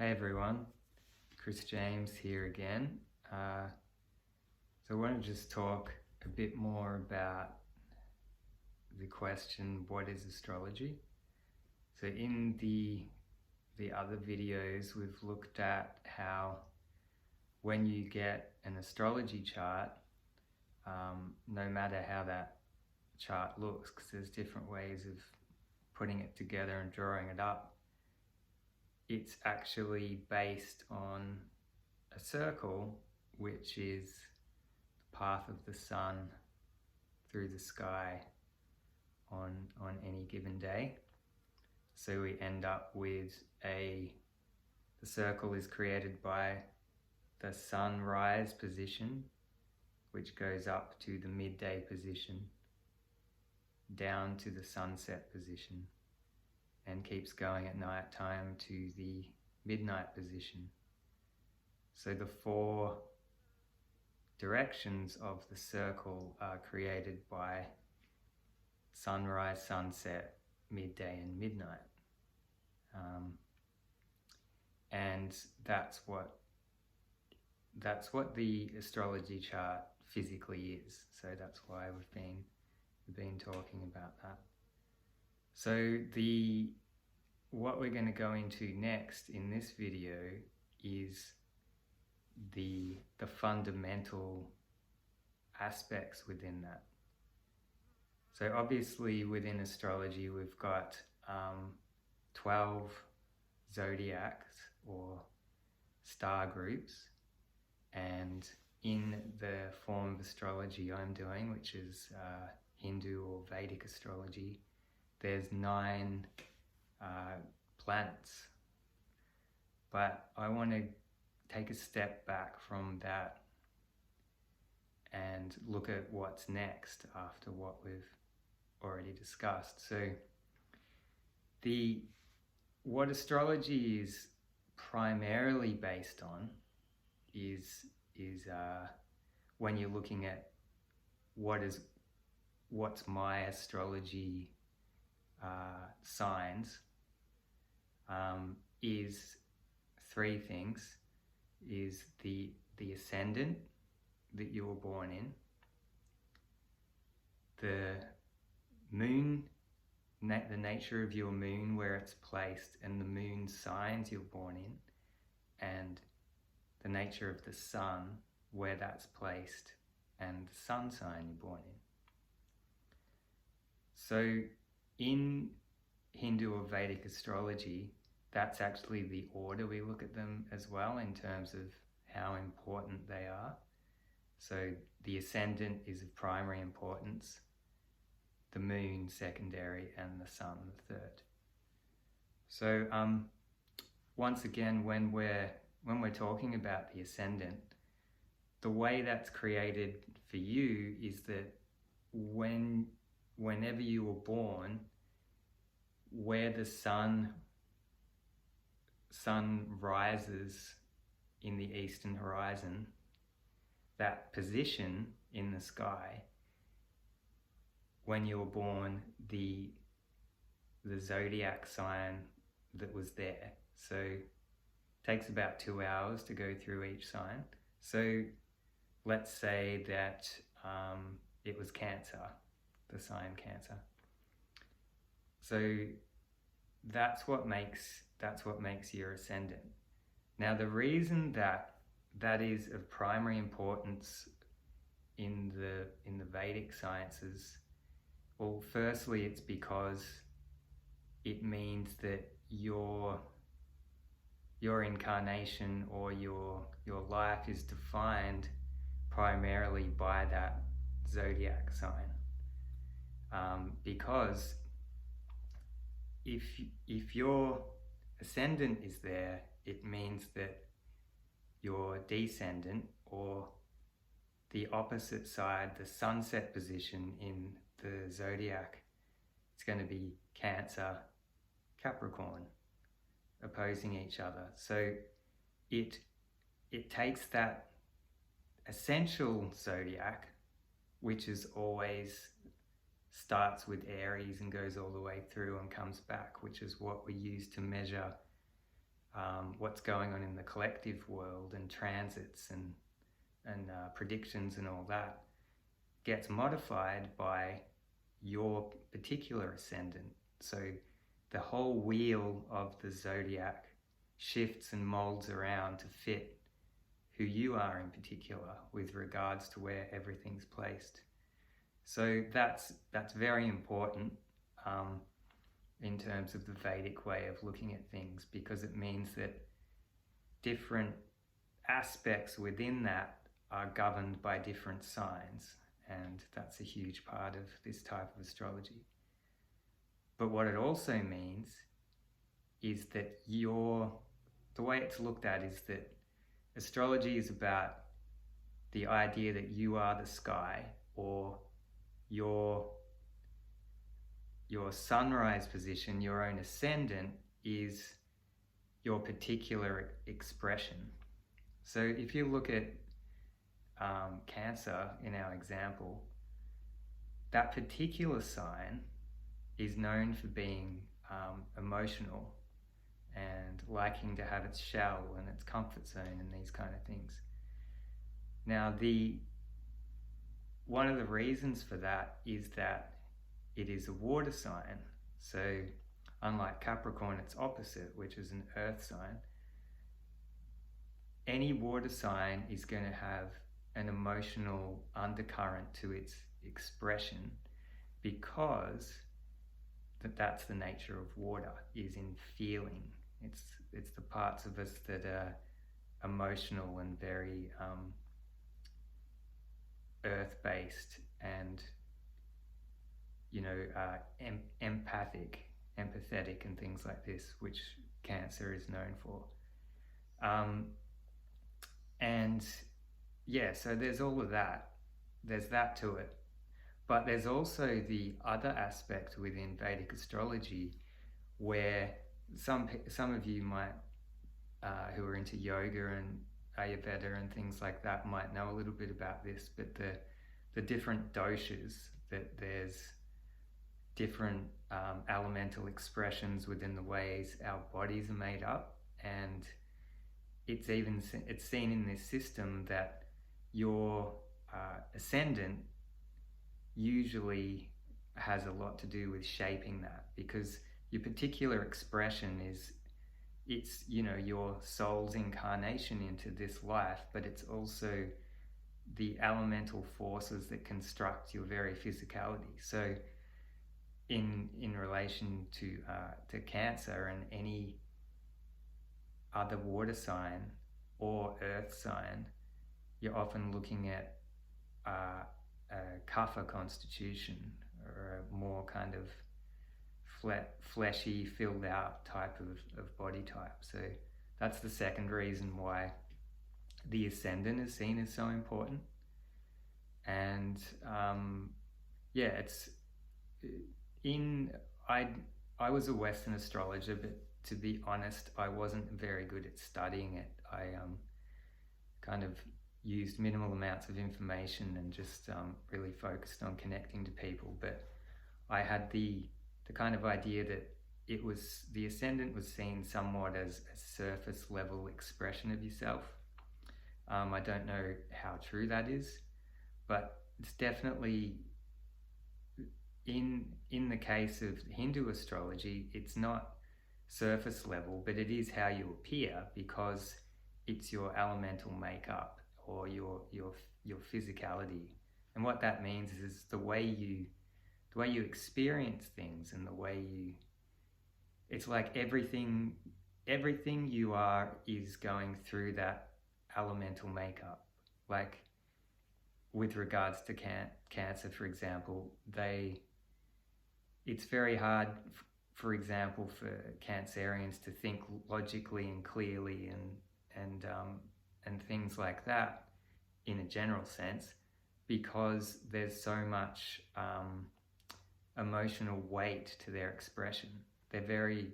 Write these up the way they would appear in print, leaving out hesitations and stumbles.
Hey everyone, Chris James here again. So I want to just talk a bit more about the question, what is astrology? So in the other videos, we've looked at how when you get an astrology chart, no matter how that chart looks, because there's different ways of putting it together and drawing it up, it's actually based on a circle, which is the path of the sun through the sky on any given day. So we end up with the circle is created by the sunrise position, which goes up to the midday position, down to the sunset position, and keeps going at night time to the midnight position. So the four directions of the circle are created by sunrise, sunset, midday and midnight. And that's what the astrology chart physically is. So that's why we've been talking about that. So what we're going to go into next in this video is the fundamental aspects within that. So obviously within astrology we've got 12 zodiacs or star groups, and in the form of astrology I'm doing, which is Hindu or Vedic astrology, there's 9 planets. But I want to take a step back from that and look at what's next after what we've already discussed. So what astrology is primarily based on is when you're looking at what's my astrology signs, is 3 things. Is the ascendant that you were born in, the moon, the nature of your moon, where it's placed, and the moon signs you're born in, and the nature of the sun, where that's placed, and the sun sign you're born in. So in Hindu or Vedic astrology, that's actually the order we look at them as well, in terms of how important they are. So the ascendant is of primary importance, the moon secondary, and the sun the third. So once again, when we're talking about the ascendant, the way that's created for you is that whenever you were born, where the sun rises in the eastern horizon, that position in the sky, when you were born, the zodiac sign that was there. So it takes about 2 hours to go through each sign. So let's say that it was Cancer, the sign Cancer. So that's what makes your ascendant. Now the reason that is of primary importance in the Vedic sciences, well, firstly it's because it means that your incarnation or your life is defined primarily by that zodiac sign. Because if your ascendant is there, it means that your descendant, or the opposite side, the sunset position in the zodiac, it's going to be Cancer, Capricorn, opposing each other. So it takes that essential zodiac, which is always starts with Aries and goes all the way through and comes back, which is what we use to measure what's going on in the collective world and transits and predictions and all that gets modified by your particular ascendant. So the whole wheel of the zodiac shifts and molds around to fit who you are in particular with regards to where everything's placed. So that's very important in terms of the Vedic way of looking at things, because it means that different aspects within that are governed by different signs, and that's a huge part of this type of astrology. But what it also means is that the way it's looked at is that astrology is about the idea that you are the sky, or your sunrise position, your own ascendant, is your particular expression. So if you look at Cancer in our example, that particular sign is known for being emotional and liking to have its shell and its comfort zone and these kind of things. Now, one of the reasons for that is that it is a water sign. So unlike Capricorn, its opposite, which is an earth sign, any water sign is going to have an emotional undercurrent to its expression, because that's the nature of water, is in feeling. It's the parts of us that are emotional and very earth-based and empathic, empathetic and things like this, which Cancer is known for. And yeah, so there's all of that. There's that to it. But there's also the other aspect within Vedic astrology where some of you might, who are into yoga and Ayurveda and things like that, might know a little bit about this, but the different doshas, that there's different elemental expressions within the ways our bodies are made up, and it's seen in this system that your ascendant usually has a lot to do with shaping that, because your particular expression it's your soul's incarnation into this life, but it's also the elemental forces that construct your very physicality. So in relation to Cancer and any other water sign or earth sign, you're often looking at a kapha constitution, or a more kind of fleshy, filled out type of body type. So that's the second reason why the ascendant is seen as so important. And I was a Western astrologer, but to be honest, I wasn't very good at studying it. I kind of used minimal amounts of information and just really focused on connecting to people. But I had the kind of idea that the ascendant was seen somewhat as a surface level expression of yourself. I don't know how true that is, but it's definitely in the case of Hindu astrology, it's not surface level, but it is how you appear, because it's your elemental makeup or your physicality. And what that means is the way you experience things, and the way it's like everything you are is going through that elemental makeup. Like with regards to Cancer, for example, it's very hard, for example, for Cancerians to think logically and clearly and things like that in a general sense, because there's so much emotional weight to their expression. They're very,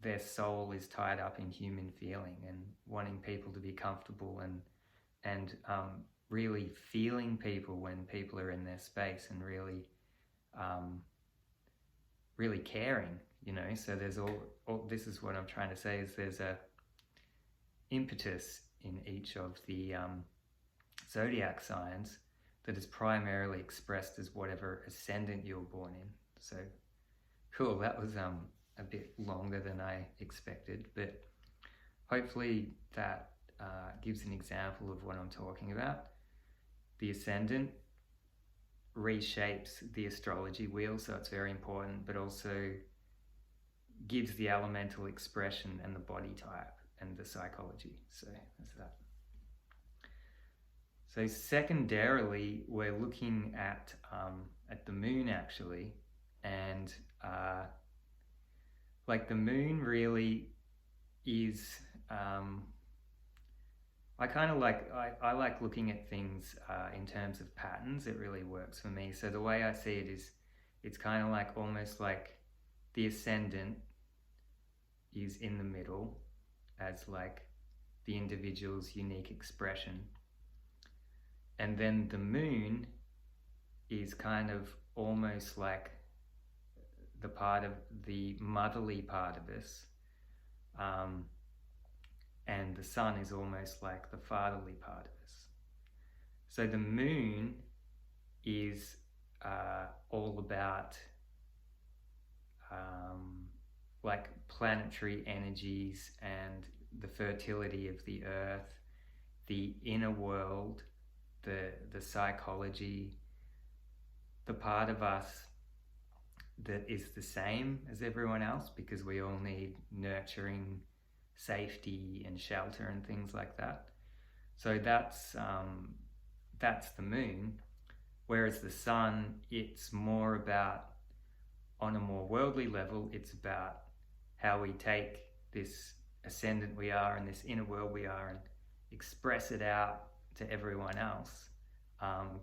their soul is tied up in human feeling and wanting people to be comfortable and really feeling people when people are in their space, and really caring, you know. So there's all this is what I'm trying to say, is there's a impetus in each of the zodiac signs that is primarily expressed as whatever ascendant you were born in. So cool, that was a bit longer than I expected, but hopefully that gives an example of what I'm talking about. The ascendant reshapes the astrology wheel, so it's very important, but also gives the elemental expression and the body type and the psychology. So that's that. So secondarily, we're looking at the moon actually, and like the moon really is. I kind of like I like looking at things in terms of patterns. It really works for me. So the way I see it is, it's kind of like almost like the ascendant is in the middle as like the individual's unique expression. And then the moon is kind of almost like the part of the motherly part of us. And the sun is almost like the fatherly part of us. So the moon is all about like planetary energies and the fertility of the earth, the inner world, the psychology, the part of us that is the same as everyone else, because we all need nurturing, safety and shelter and things like that. So that's the moon. Whereas the sun, it's more about, on a more worldly level, it's about how we take this ascendant we are and this inner world we are and express it out to everyone else,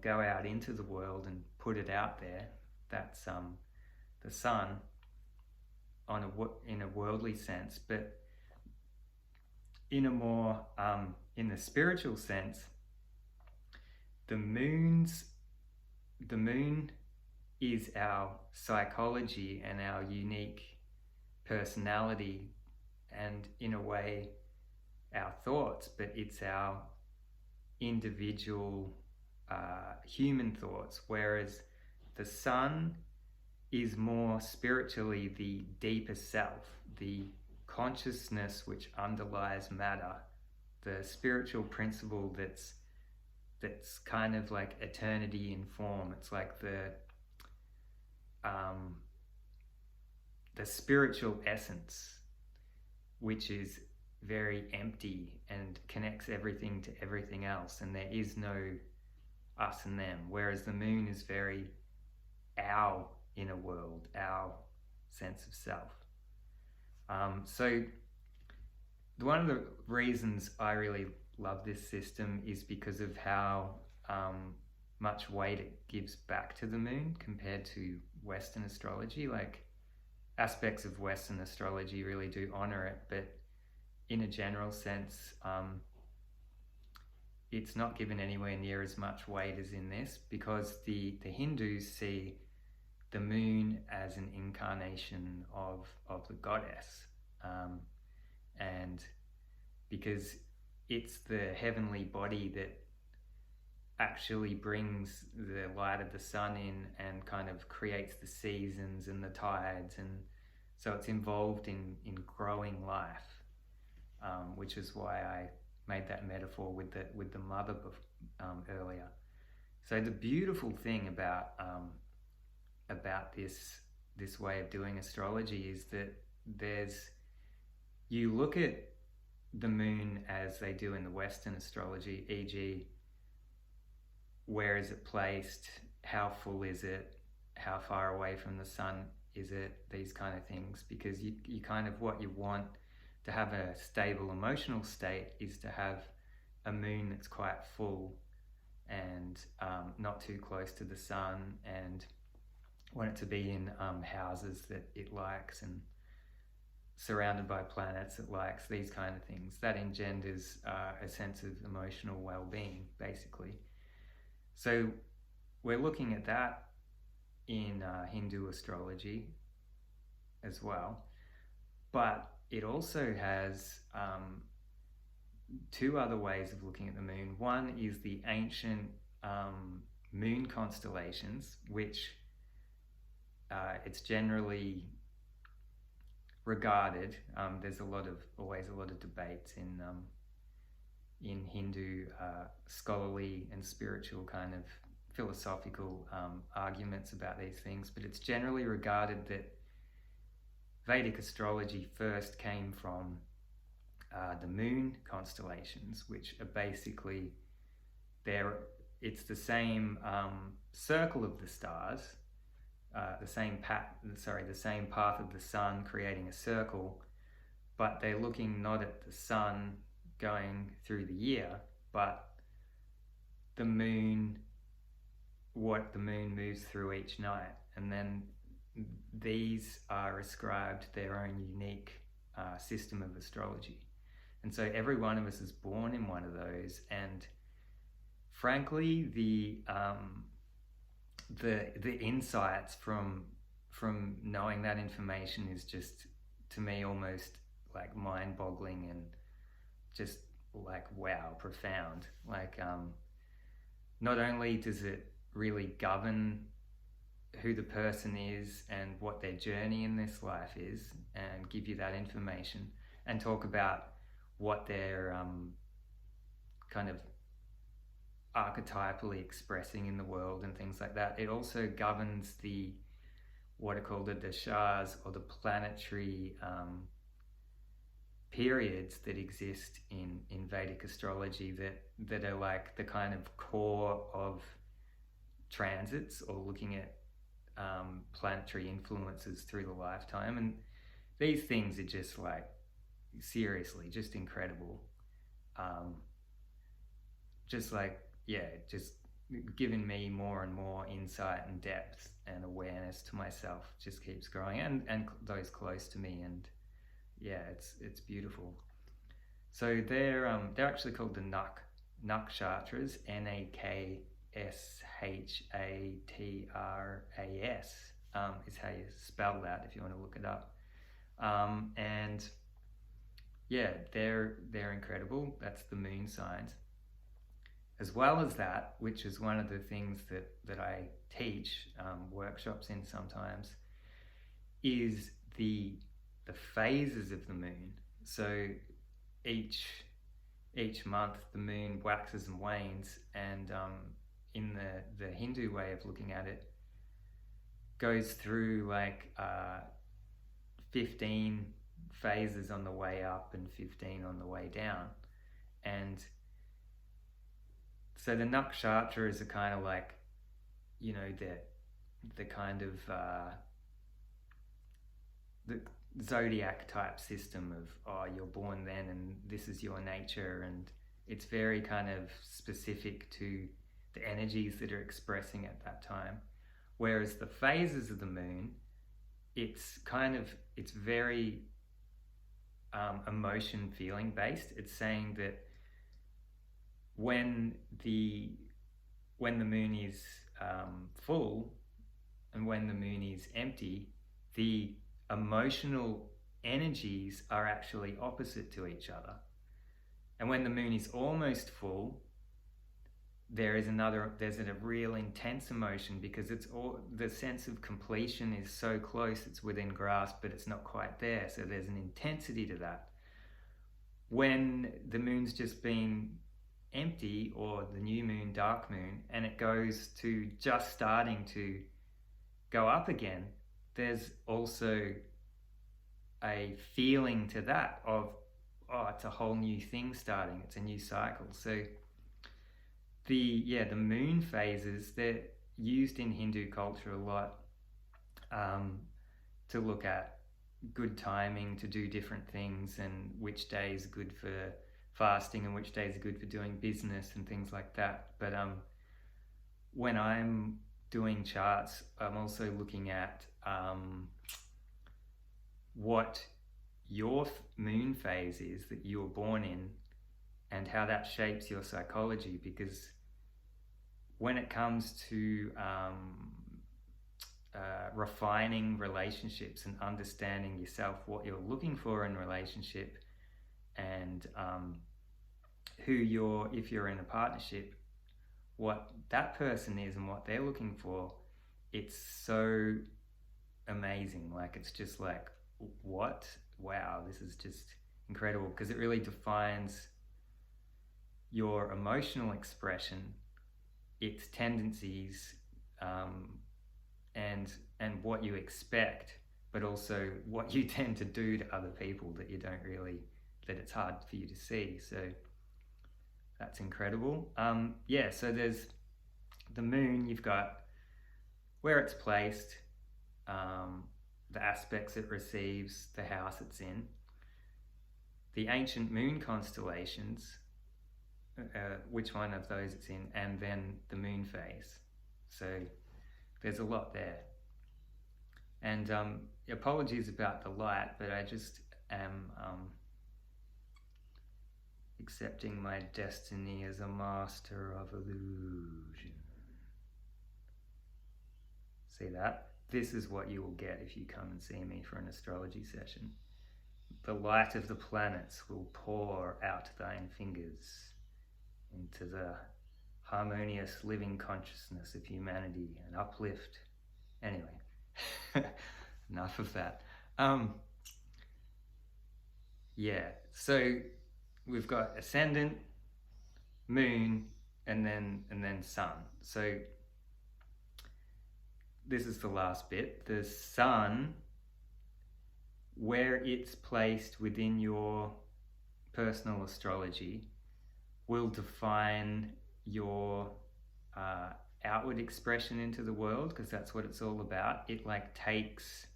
go out into the world and put it out there. That's the sun in a worldly sense. But in a more in the spiritual sense, the moon is our psychology and our unique personality, and in a way our thoughts, but it's our individual human thoughts, whereas the sun is more spiritually the deeper self, the consciousness which underlies matter, the spiritual principle that's kind of like eternity in form. It's like the spiritual essence, which is very empty and connects everything to everything else, and there is no us and them, whereas the moon is very our inner world, our sense of self. So one of the reasons I really love this system is because of how much weight it gives back to the moon compared to Western astrology. Like, aspects of Western astrology really do honor it, but in a general sense, it's not given anywhere near as much weight as in this, because the Hindus see the moon as an incarnation of the goddess, and because it's the heavenly body that actually brings the light of the sun in and kind of creates the seasons and the tides, and so it's involved in growing life, which is why I made that metaphor with the mother earlier. So the beautiful thing about this way of doing astrology is that you look at the moon as they do in the Western astrology, e.g., where is it placed, how full is it, how far away from the sun is it, these kind of things, because you kind of, what you want to have a stable emotional state is to have a moon that's quite full and not too close to the sun, and want it to be in houses that it likes and surrounded by planets it likes, these kind of things. That engenders a sense of emotional well-being, basically. So we're looking at that in Hindu astrology, as well. But it also has two other ways of looking at the moon. One is the ancient moon constellations, which it's generally regarded. There's always a lot of debates in Hindu scholarly and spiritual kind of philosophical arguments about these things, but it's generally regarded that Vedic astrology first came from the moon constellations, which are basically it's the same circle of the stars, the same path of the sun creating a circle, but they're looking not at the sun going through the year, but the moon, what the moon moves through each night, and then these are ascribed their own unique system of astrology. And so every one of us is born in one of those, and frankly the insights from knowing that information is just, to me, almost like mind-boggling and just like, wow, profound. Like not only does it really govern who the person is and what their journey in this life is, and give you that information, and talk about what they're kind of archetypally expressing in the world and things like that. It also governs what are called the dashas, or the planetary periods that exist in Vedic astrology that are like the kind of core of transits, or looking at planetary influences through the lifetime. And these things are just like, seriously, just incredible. Just giving me more and more insight and depth and awareness to myself. Just keeps growing, and those close to me, and yeah, it's beautiful. So they're actually called the nakshatras, Nakshatras, is how you spell that if you want to look it up. And yeah, they're incredible. That's the moon signs. As well as that, which is one of the things that I teach workshops in sometimes, is the phases of the moon. So each month the moon waxes and wanes, and in the Hindu way of looking at it, goes through like 15 phases on the way up and 15 on the way down. And so the nakshatras are kind of like, you know, the kind of the zodiac type system of, oh, you're born then and this is your nature, and it's very kind of specific to the energies that are expressing at that time. Whereas the phases of the moon, it's very emotion feeling based. It's saying that when the moon is full and when the moon is empty, the emotional energies are actually opposite to each other. And when the moon is almost full, there's a real intense emotion, because the sense of completion is so close, it's within grasp, but it's not quite there. So there's an intensity to that. When the moon's just been empty, or the new moon, dark moon, and it goes to just starting to go up again, there's also a feeling to that of, oh, it's a whole new thing starting, it's a new cycle. So the moon phases, they're used in Hindu culture a lot to look at good timing to do different things, and which day is good for fasting and which days are good for doing business and things like that. But when I'm doing charts, I'm also looking at what your moon phase is that you were born in, and how that shapes your psychology. Because when it comes to refining relationships and understanding yourself, what you're looking for in a relationship, and if you're in a partnership, what that person is and what they're looking for. It's so amazing. Like, it's just like, what? Wow, this is just incredible, because it really defines your emotional expression, its tendencies, and what you expect, but also what you tend to do to other people that it's hard for you to see. So that's incredible. So there's the moon. You've got where it's placed, the aspects it receives, the house it's in, the ancient moon constellations, which one of those it's in, and then the moon phase. So there's a lot there. And apologies about the light, but I just am accepting my destiny as a master of illusion. See that? This is what you will get if you come and see me for an astrology session. The light of the planets will pour out thine fingers into the harmonious living consciousness of humanity and uplift. Anyway, enough of that. So we've got ascendant, moon, and then sun. So this is the last bit. The sun, where it's placed within your personal astrology, will define your outward expression into the world, because that's what it's all about. It like takes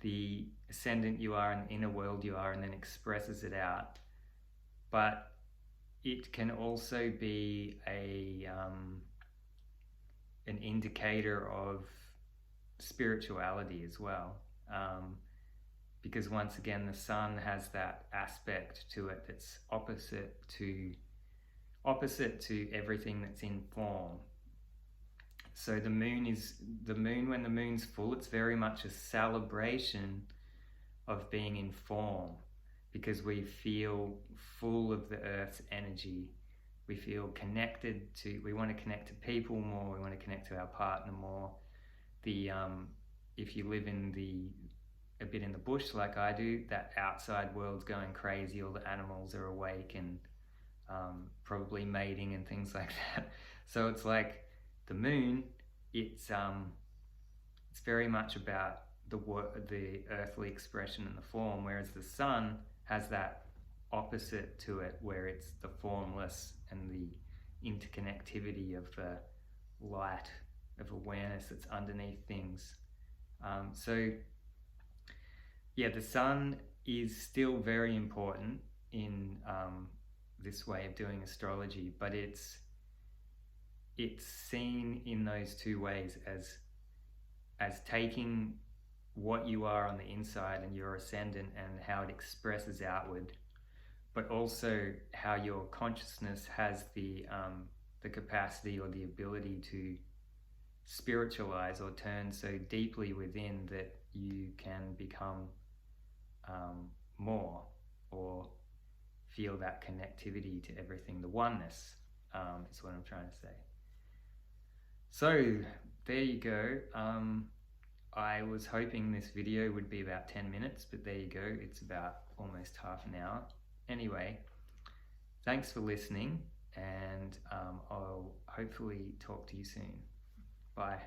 the ascendant you are and the inner world you are and then expresses it out. But it can also be an indicator of spirituality as well, because once again the sun has that aspect to it that's opposite to everything that's in form. So the moon, when the moon's full, it's very much a celebration of being in form, because we feel full of the earth's energy. We feel connected to, we want to connect to people more, we want to connect to our partner more. If you live a bit in the bush like I do, that outside world's going crazy, all the animals are awake and probably mating and things like that. So it's like the moon, it's very much about the earthly expression and the form, whereas the sun has that opposite to it, where it's the formless and the interconnectivity of the light of awareness that's underneath things. The sun is still very important in this way of doing astrology, but it's seen in those two ways, as taking what you are on the inside and your ascendant and how it expresses outward, but also how your consciousness has the capacity or the ability to spiritualize or turn so deeply within that you can become more, or feel that connectivity to everything. The oneness is what I'm trying to say. So there you go. I was hoping this video would be about 10 minutes, but there you go. It's about almost half an hour. Anyway, thanks for listening, and I'll hopefully talk to you soon. Bye.